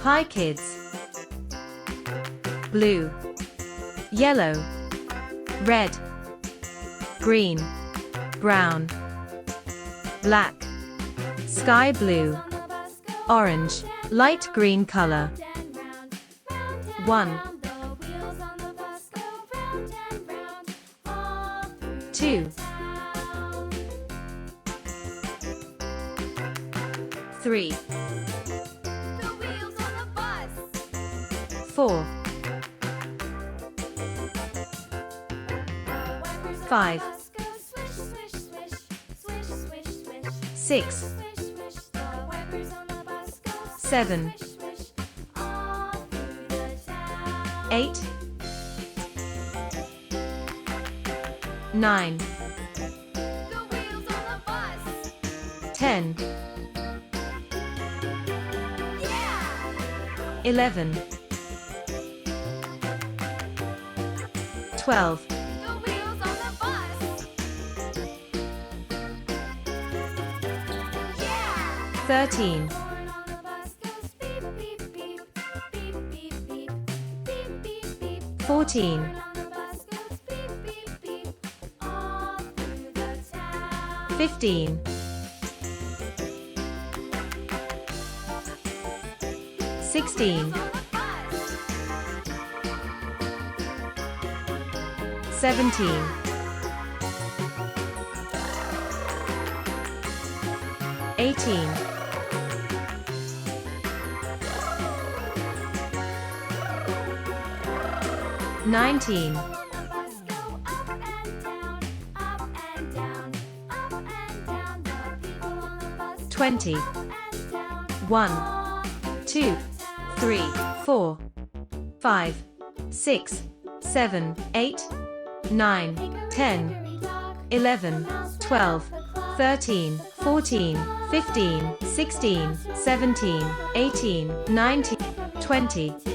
Hi kids. Blue, yellow, red, green, brown, black, sky blue, orange, light green color. 1, 2, 3, 4, 5, 6, 7, 8, 9, 10, 11, 12, 13, 14, 15, 16, 17, 18, 19, 20, 1, 2, 3, 4, 5, 6, 7, 8, 9, 10, 11, 12, 13, 14, 15, 16, 17, 18, 19, 20,